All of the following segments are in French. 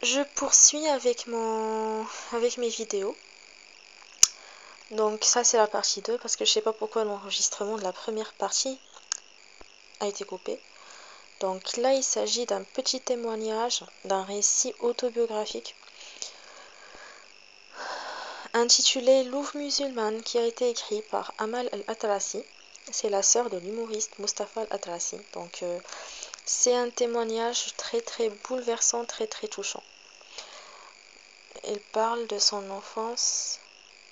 je poursuis avec mes vidéos. Donc ça c'est la partie 2 parce que je sais pas pourquoi l'enregistrement de la première partie a été coupé. Donc là il s'agit d'un petit témoignage, d'un récit autobiographique intitulé Louve musulmane qui a été écrit par Amal Al-Atrassi. C'est la sœur de l'humoriste Mustapha Al-Atrassi. Donc c'est un témoignage très très bouleversant, très très touchant. Elle parle de son enfance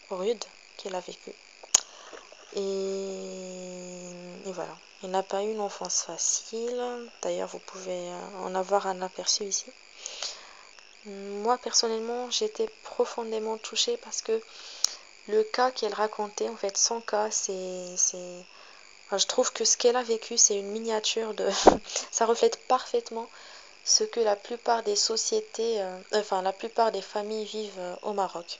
rude qu'elle a vécue. Et voilà. Elle n'a pas eu une enfance facile. D'ailleurs, vous pouvez en avoir un aperçu ici. Moi, personnellement, j'étais profondément touchée parce que le cas qu'elle racontait, en fait, son cas, enfin, je trouve que ce qu'elle a vécu, c'est une miniature de... Ça reflète parfaitement ce que la plupart des sociétés, enfin, la plupart des familles vivent au Maroc.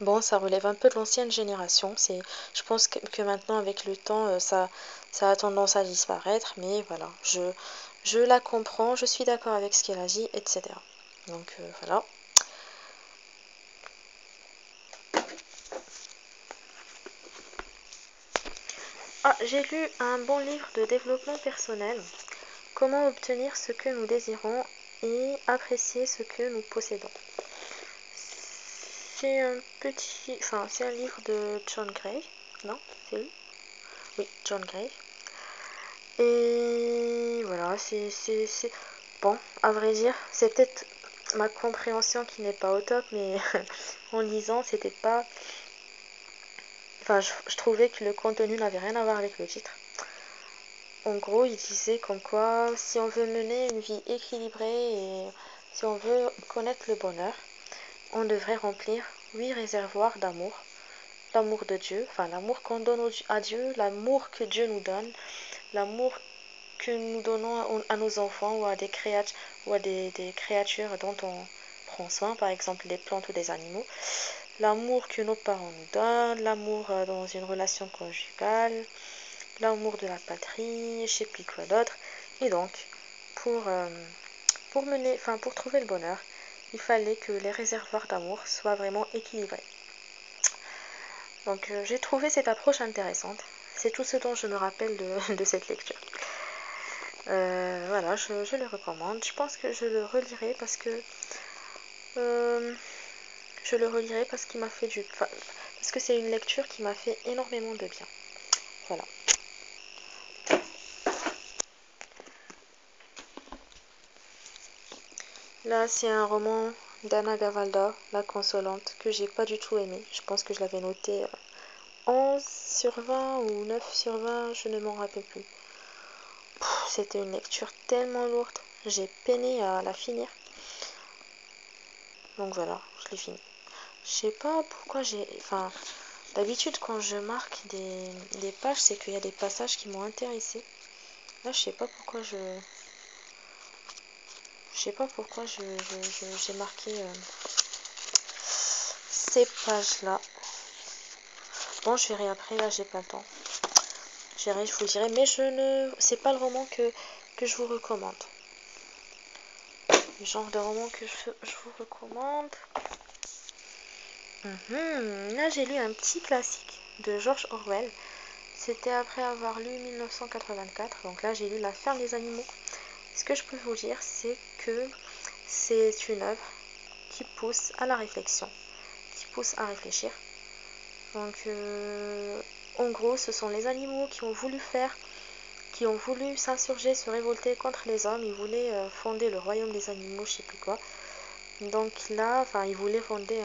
Bon, ça relève un peu de l'ancienne génération. Je pense que maintenant, avec le temps, ça a tendance à disparaître. Mais voilà, je la comprends, je suis d'accord avec ce qu'elle a dit, etc. Donc voilà. Ah, j'ai lu un bon livre de développement personnel. Comment obtenir ce que nous désirons et apprécier ce que nous possédons. C'est c'est un livre de John Gray. Non, c'est lui? Oui, John Gray. Et voilà, bon, à vrai dire, c'est peut-être ma compréhension qui n'est pas au top, mais en lisant, c'était pas... Enfin, je trouvais que le contenu n'avait rien à voir avec le titre. En gros, il disait comme quoi, si on veut mener une vie équilibrée et si on veut connaître le bonheur, on devrait remplir 8 réservoirs d'amour. L'amour de Dieu, enfin l'amour qu'on donne à Dieu, l'amour que Dieu nous donne, l'amour que nous donnons à nos enfants ou à des créatures dont on prend soin, par exemple des plantes ou des animaux, l'amour que nos parents nous donnent, l'amour dans une relation conjugale, l'amour de la patrie, je sais plus quoi d'autre. Et donc, pour trouver le bonheur, il fallait que les réservoirs d'amour soient vraiment équilibrés. Donc j'ai trouvé cette approche intéressante. C'est tout ce dont je me rappelle de cette lecture. Voilà, je le recommande. Je pense que je le relirai parce que qu'il m'a fait parce que c'est une lecture qui m'a fait énormément de bien. Voilà. Là, c'est un roman d'Anna Gavalda, La Consolante, que j'ai pas du tout aimé. Je pense que je l'avais noté 11 sur 20 ou 9 sur 20, je ne m'en rappelle plus. C'était une lecture tellement lourde, j'ai peiné à la finir. Donc voilà, je l'ai fini. Je sais pas pourquoi Enfin, d'habitude quand je marque des pages, c'est qu'il y a des passages qui m'ont intéressé. Là, je sais pas pourquoi j'ai marqué ces pages-là. Bon, je verrai après, là, j'ai pas le temps. Je verrai, je vous le dirai, mais c'est pas le roman que je vous recommande. Le genre de roman que je vous recommande. Là, j'ai lu un petit classique de George Orwell. C'était après avoir lu 1984. Donc là, j'ai lu La ferme des animaux. Ce que je peux vous dire, c'est que c'est une œuvre qui pousse à la réflexion, qui pousse à réfléchir. Donc, en gros, ce sont les animaux qui ont voulu s'insurger, se révolter contre les hommes. Ils voulaient fonder le royaume des animaux, je sais plus quoi. Donc là, enfin, ils voulaient fonder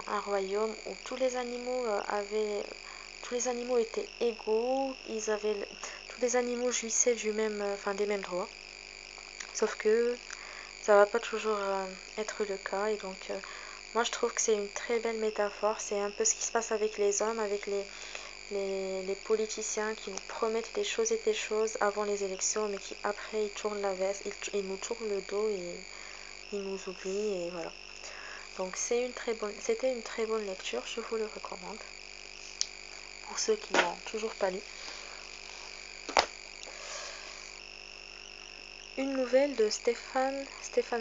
un royaume où tous les animaux étaient égaux, tous les animaux jouissaient des mêmes droits. Sauf que ça va pas toujours être le cas, et donc moi je trouve que c'est une très belle métaphore. C'est un peu ce qui se passe avec les hommes, avec les politiciens qui nous promettent des choses et des choses avant les élections, mais qui après ils tournent la veste, ils nous tournent le dos et ils nous oublient, et voilà. Donc c'était une très bonne lecture, je vous le recommande. Pour ceux qui n'ont toujours pas lu. une nouvelle de Stefan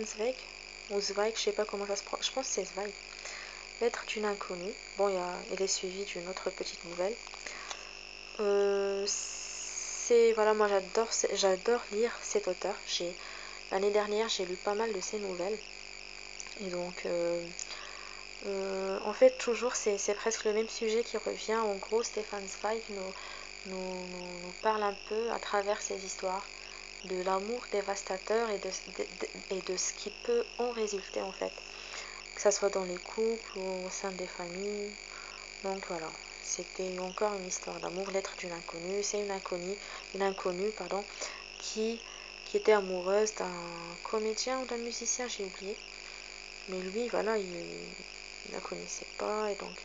Zweig, ou Zweig, je sais pas comment ça se prononce, je pense que c'est Zweig. Lettre d'une inconnue. Bon, elle est suivie d'une autre petite nouvelle. Voilà, moi j'adore lire cet auteur. L'année dernière, j'ai lu pas mal de ses nouvelles. Et donc, en fait, toujours, c'est presque le même sujet qui revient. En gros, Stefan Zweig nous parle un peu à travers ses histoires de l'amour dévastateur et de ce qui peut en résulter en fait, que ce soit dans les couples ou au sein des familles. Donc voilà, c'était encore une histoire d'amour, lettre d'une inconnue. C'est une inconnue pardon, qui était amoureuse d'un comédien ou d'un musicien, j'ai oublié. Mais lui, voilà, il ne la connaissait pas et donc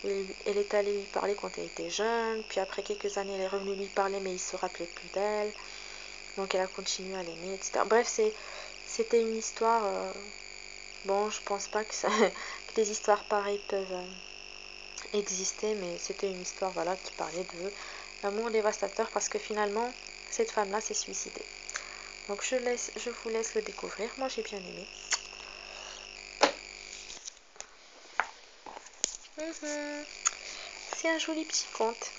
elle est allée lui parler quand elle était jeune, puis après quelques années, elle est revenue lui parler, mais il se rappelait plus d'elle. Donc elle a continué à l'aimer, etc. Bref, c'était une histoire... bon, je pense pas que, que des histoires pareilles peuvent exister, mais c'était une histoire voilà, qui parlait de l'amour dévastateur parce que finalement, cette femme-là s'est suicidée. Donc je vous laisse le découvrir. Moi, j'ai bien aimé. C'est un joli petit conte.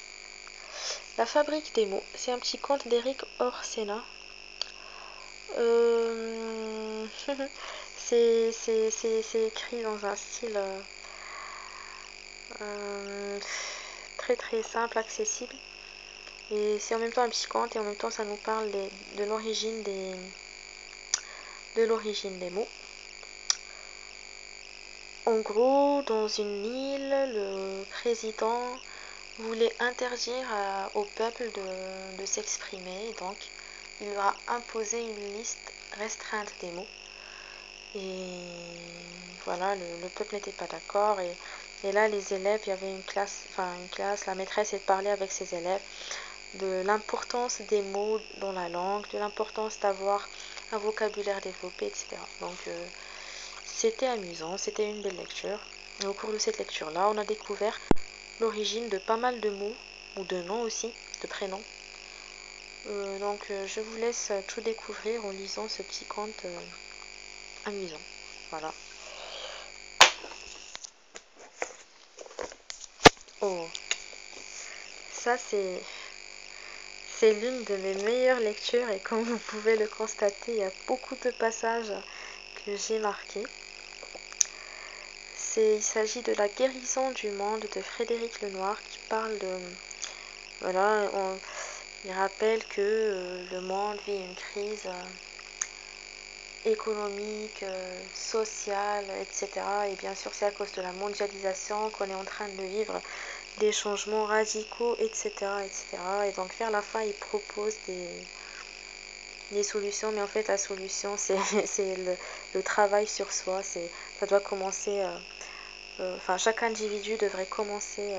La fabrique des mots. C'est un petit conte d'Éric Orsena. C'est écrit dans un style très très simple, accessible. Et c'est en même temps un petit conte et en même temps ça nous parle de l'origine des mots. En gros, dans une île, le président voulait interdire au peuple de s'exprimer, donc il leur a imposé une liste restreinte des mots. Et voilà, le peuple n'était pas d'accord. Et là, les élèves, il y avait une classe, la maîtresse, elle parlait avec ses élèves de l'importance des mots dans la langue, de l'importance d'avoir un vocabulaire développé, etc. Donc, c'était amusant, c'était une belle lecture. Et au cours de cette lecture-là, on a découvert l'origine de pas mal de mots, ou de noms aussi, de prénoms. Donc, je vous laisse tout découvrir en lisant ce petit conte amusant. Voilà. Oh, ça c'est l'une de mes meilleures lectures et comme vous pouvez le constater, il y a beaucoup de passages que j'ai marqués. Il s'agit de La guérison du monde de Frédéric Lenoir qui parle de... Voilà, il rappelle que le monde vit une crise économique, sociale, etc. Et bien sûr, c'est à cause de la mondialisation qu'on est en train de vivre des changements radicaux, etc. etc. Et donc, vers la fin, il propose des solutions, mais en fait, la solution, c'est le travail sur soi. Ça doit commencer... chaque individu devrait commencer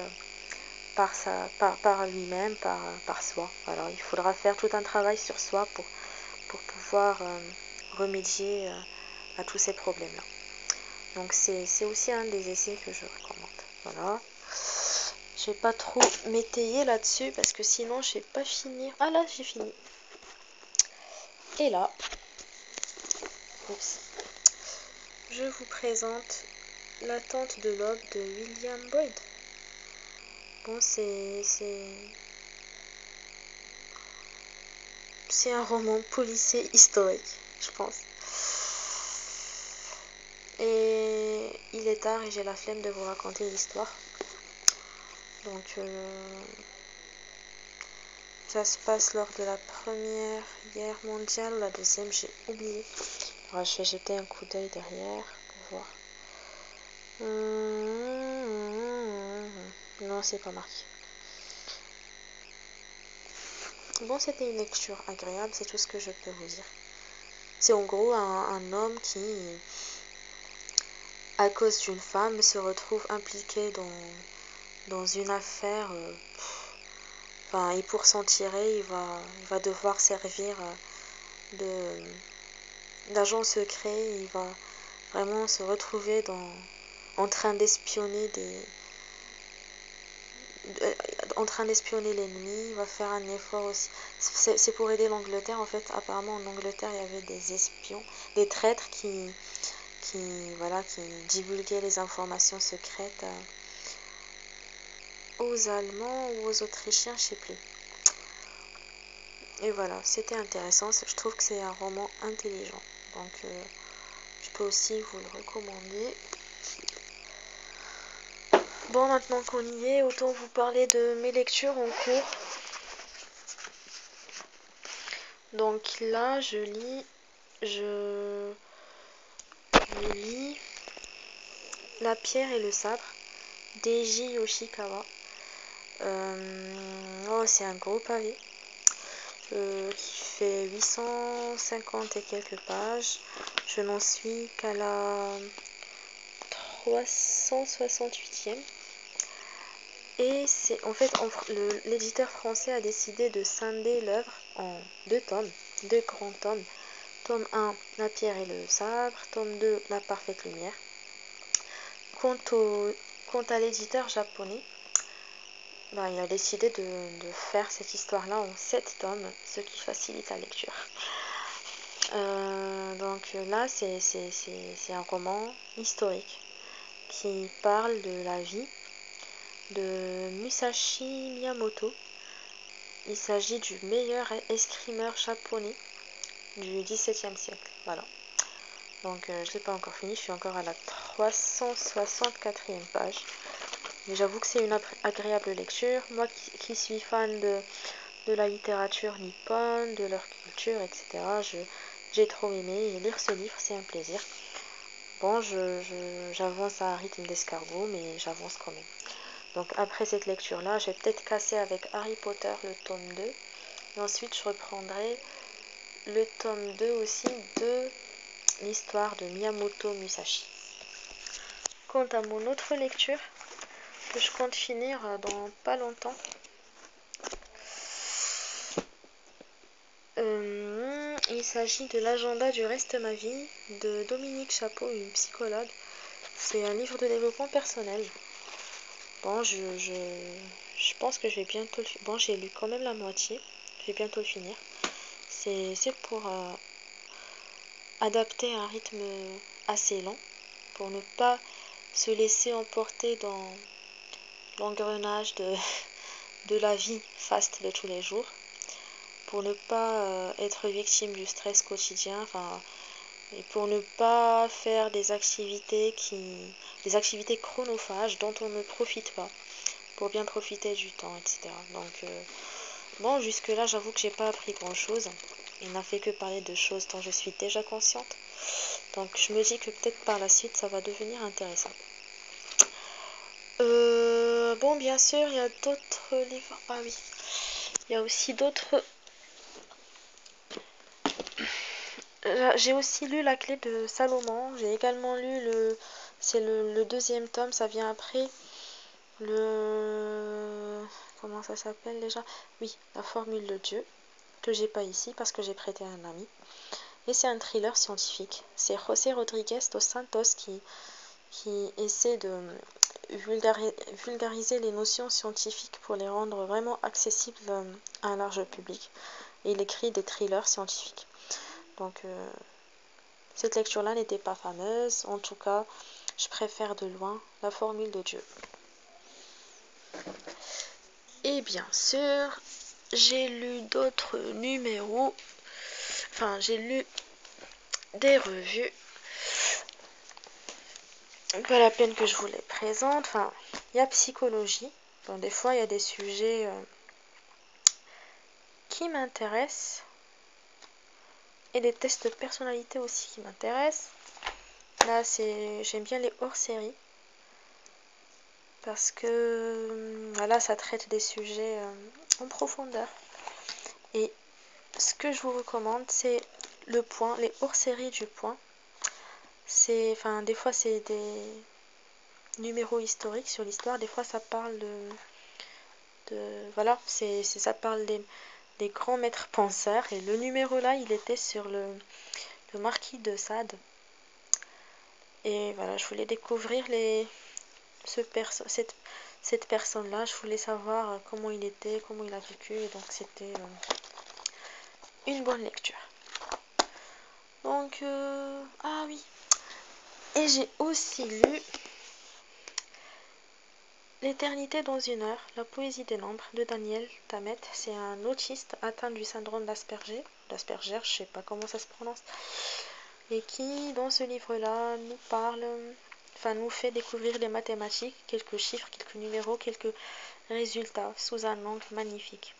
par lui-même, par soi. Alors, il faudra faire tout un travail sur soi pour pouvoir remédier à tous ces problèmes-là. Donc, c'est aussi un des essais que je recommande. Voilà. Je vais pas trop m'étayer là-dessus parce que sinon, je vais pas finir. Ah là, j'ai fini. Et là, oups, je vous présente L'attente de l'aube de William Boyd. Bon, c'est un roman policier historique, je pense. Et il est tard et j'ai la flemme de vous raconter l'histoire. Donc, ça se passe lors de la Première Guerre mondiale ou la Deuxième, j'ai oublié. Alors, je vais jeter un coup d'œil derrière pour voir. Non, c'est pas marqué. Bon, c'était une lecture agréable, c'est tout ce que je peux vous dire. C'est en gros un homme qui, à cause d'une femme, se retrouve impliqué dans une affaire. Et pour s'en tirer, il va devoir servir d'agent secret. Il va vraiment se retrouver en train d'espionner en train d'espionner l'ennemi, il va faire un effort aussi. C'est pour aider l'Angleterre en fait. Apparemment en Angleterre il y avait des espions, des traîtres voilà, qui divulguaient les informations secrètes aux Allemands ou aux Autrichiens, je sais plus. Et voilà, c'était intéressant. Je trouve que c'est un roman intelligent. Donc je peux aussi vous le recommander. Bon, maintenant qu'on y est, autant vous parler de mes lectures en cours. Donc là, je lis La pierre et le sabre d'Eiji Yoshikawa. C'est un gros pavé qui fait 850 et quelques pages. Je n'en suis qu'à la 368e. Et c'est en fait l'éditeur français a décidé de scinder l'œuvre en deux grands tomes. Tome 1, La pierre et le sabre. Tome 2, La parfaite lumière. Quant à l'éditeur japonais, il a décidé de faire cette histoire-là en 7 tomes, ce qui facilite la lecture. Donc là, c'est un roman historique qui parle de la vie de Musashi Miyamoto. Il s'agit du meilleur escrimeur japonais du XVIIe siècle. Voilà. Donc je ne l'ai pas encore fini, je suis encore à la 364e page. Mais j'avoue que c'est une agréable lecture. Moi qui suis fan de la littérature nippone, de leur culture, etc. J'ai trop aimé et lire ce livre, c'est un plaisir. Bon, j'avance à un rythme d'escargot, mais j'avance quand même. Donc après cette lecture-là, je vais peut-être casser avec Harry Potter le tome 2. Et ensuite, je reprendrai le tome 2 aussi de l'histoire de Miyamoto Musashi. Quant à mon autre lecture, que je compte finir dans pas longtemps, il s'agit de l'agenda du reste de ma vie de Dominique Chapeau, une psychologue. C'est un livre de développement personnel. Bon, je pense que je vais bientôt le finir. Bon, j'ai lu quand même la moitié. Je vais bientôt le finir. C'est pour adapter un rythme assez lent, pour ne pas se laisser emporter dans l'engrenage de la vie faste de tous les jours, pour ne pas être victime du stress quotidien, et pour ne pas faire des activités chronophages dont on ne profite pas, pour bien profiter du temps, etc. Donc bon, jusque là j'avoue que j'ai pas appris grand chose. Il n'a fait que parler de choses dont je suis déjà consciente. Donc je me dis que peut-être par la suite ça va devenir intéressant. Bon, bien sûr, il y a d'autres livres. Ah oui, il y a aussi d'autres. J'ai aussi lu La clé de Salomon. J'ai également lu c'est le deuxième tome, ça vient après. Comment ça s'appelle déjà? Oui, La formule de Dieu, que j'ai pas ici parce que j'ai prêté à un ami. Et c'est un thriller scientifique. C'est José Rodriguez dos Santos qui essaie de vulgariser les notions scientifiques pour les rendre vraiment accessibles à un large public. Et il écrit des thrillers scientifiques. Donc cette lecture-là n'était pas fameuse. En tout cas, je préfère de loin La formule de Dieu. Et bien sûr, j'ai lu d'autres numéros. Enfin, j'ai lu des revues. Pas la peine que je vous les présente. Enfin, il y a psychologie. Bon, des fois, il y a des sujets qui m'intéressent. Et des tests de personnalité aussi qui m'intéressent. Là, j'aime bien les hors-séries. Parce que là, ça traite des sujets en profondeur. Et ce que je vous recommande, c'est Le Point, les hors-séries du Point. Des fois, c'est des numéros historiques sur l'histoire. Des fois, ça parle voilà, ça parle des grands maîtres penseurs. Et le numéro là, il était sur le marquis de Sade. Et voilà, je voulais découvrir cette personne-là. Je voulais savoir comment il était, comment il a vécu. Et donc c'était une bonne lecture. Donc, ah oui. Et j'ai aussi lu L'éternité dans une heure, la poésie des nombres de Daniel Tammet. C'est un autiste atteint du syndrome d'Asperger, je sais pas comment ça se prononce, et qui, dans ce livre-là, nous parle, enfin nous fait découvrir les mathématiques, quelques chiffres, quelques numéros, quelques résultats sous un angle magnifique.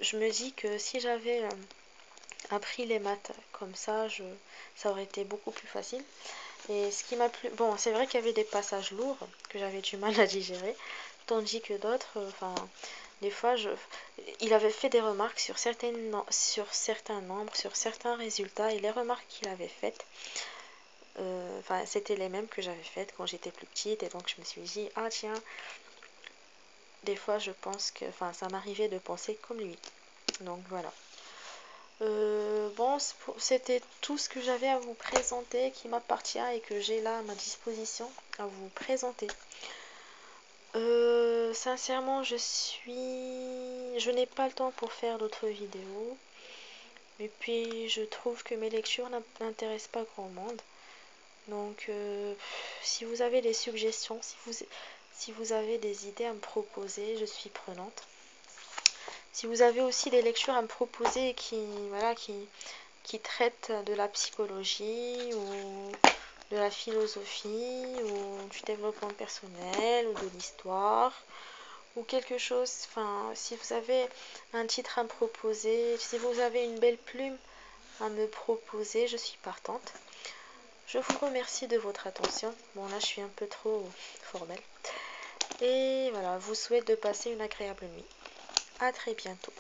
Je me dis que si j'avais appris les maths comme ça, ça aurait été beaucoup plus facile. Et ce qui m'a plu, bon, c'est vrai qu'il y avait des passages lourds que j'avais du mal à digérer, tandis que d'autres, enfin, des fois, il avait fait des remarques sur certains nombres, sur certains résultats, et les remarques qu'il avait faites, enfin, c'était les mêmes que j'avais faites quand j'étais plus petite, et donc je me suis dit, ah tiens, des fois, je pense que, enfin, ça m'arrivait de penser comme lui. Donc voilà. Bon, c'était tout ce que j'avais à vous présenter qui m'appartient et que j'ai là à ma disposition à vous présenter. Sincèrement, je n'ai pas le temps pour faire d'autres vidéos. Et puis, je trouve que mes lectures n'intéressent pas grand monde. Donc, si vous avez des suggestions, si vous avez des idées à me proposer, je suis prenante. Si vous avez aussi des lectures à me proposer qui traitent de la psychologie ou de la philosophie ou du développement personnel ou de l'histoire ou quelque chose, enfin, si vous avez un titre à me proposer, si vous avez une belle plume à me proposer, je suis partante. Je vous remercie de votre attention. Bon, là, je suis un peu trop formelle. Et voilà, vous souhaite de passer une agréable nuit. À très bientôt.